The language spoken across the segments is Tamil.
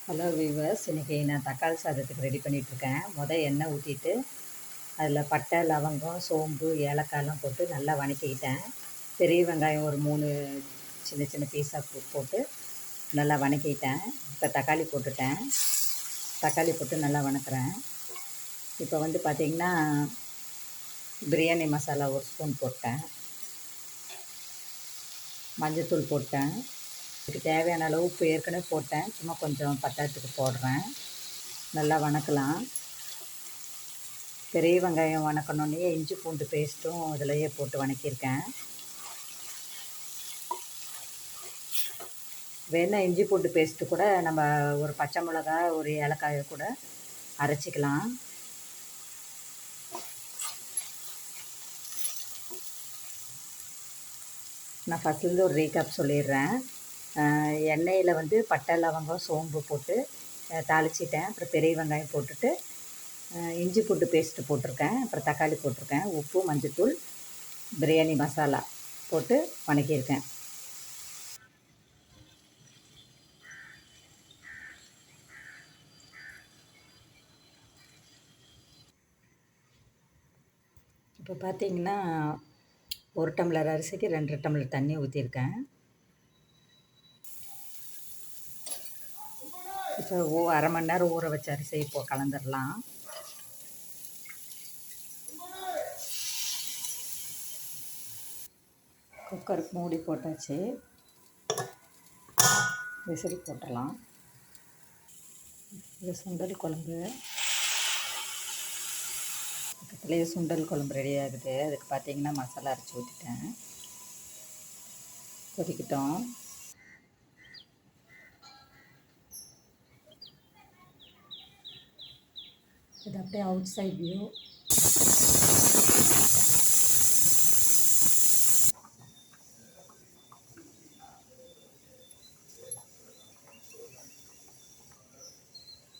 ஹலோ வீவர்ஸ், இன்றைக்கி நான் தக்காளி சாதத்துக்கு ரெடி பண்ணிகிட்ருக்கேன். எண்ணெய் ஊற்றிட்டு அதில் பட்டை, லவங்கம், சோம்பு, ஏலக்காயெலாம் போட்டு நல்லா வணக்கிக்கிட்டேன். பெரிய வெங்காயம் ஒரு 3 சின்ன சின்ன பீஸாக போட்டு நல்லா வணக்கிக்கிட்டேன். இப்போ தக்காளி போட்டுட்டேன். தக்காளி போட்டு நல்லா வணக்கிறேன். இப்போ வந்து பார்த்திங்கன்னா பிரியாணி மசாலா 1 ஸ்பூன் போட்டேன். மஞ்சத்தூள் போட்டேன். இதுக்கு தேவையான அளவு உப்பு ஏற்கனவே போட்டேன், சும்மா கொஞ்சம் பத்தாததுக்கு போடுறேன். நல்லா வணக்கலாம். பெரிய வெங்காயம் வணக்கணுன்னே இஞ்சி பூண்டு பேஸ்ட்டும் இதிலையே போட்டு வணக்கியிருக்கேன். வேணால் இஞ்சி பூண்டு பேஸ்ட்டு கூட நம்ம ஒரு பச்சை மிளகா, ஒரு ஏலக்காயை கூட அரைச்சிக்கலாம். நான் ஃபஸ்ட்லேருந்து ஒரு ரீகேப் சொல்லிடுறேன். எண்ணெயில் வந்து பட்டை, லவங்கம், சோம்பு போட்டு தாளிச்சிட்டேன். அப்புறம் பெரிய வெங்காயம் போட்டுட்டு இஞ்சி பூண்டு பேஸ்ட்டு போட்டிருக்கேன். அப்புறம் தக்காளி போட்டிருக்கேன். உப்பு, மஞ்சத்தூள், பிரியாணி மசாலா போட்டு வணக்கியிருக்கேன். இப்போ பார்த்திங்கன்னா 1 டம்ளர் அரிசிக்கு 2 டம்ளர் தண்ணி ஊற்றிருக்கேன். இப்போ அரை மணி நேரம் ஊற வச்ச அரிசி இப்போது கலந்துடலாம். குக்கருக்கு மூடி போட்டாச்சு. விசிறி போட்டுடலாம். இது சுண்டல் குழம்பு. பக்கத்துலேயே சுண்டல் குழம்பு ரெடி ஆகுது. அதுக்கு பார்த்திங்கன்னா மசாலா அரைச்சி ஊற்றிட்டேன். கொதிக்கிட்டோம். இது அப்படியே அவுட் சைட் வியூ.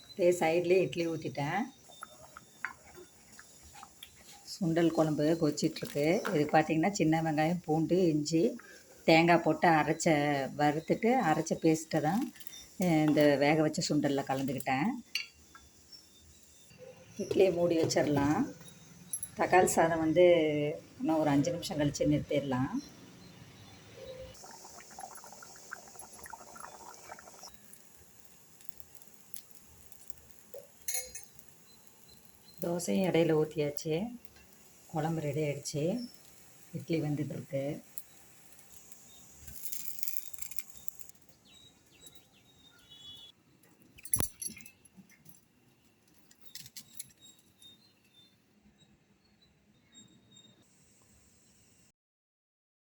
அப்படியே சைட்லேயே இட்லி ஊற்றிட்டேன். சுண்டல் குழம்பு கொதிச்சிட்ருக்கு. இதுக்கு பார்த்திங்கன்னா சின்ன வெங்காயம், பூண்டு, இஞ்சி, தேங்காய் போட்டு வறுத்துட்டு அரைச்ச பேஸ்ட்டை தான் இந்த வேக வச்ச சுண்டலில் கலந்துக்கிட்டேன். இட்லியை மூடி வச்சிடலாம். தக்காளி சாதம் வந்து இன்னும் ஒரு 5 நிமிஷம் கழித்து நிறுத்திடலாம். தோசையும் இடையில ஊற்றியாச்சு. குழம்பு ரெடி ஆகிடுச்சு. இட்லி வெந்துட்டுருக்கு.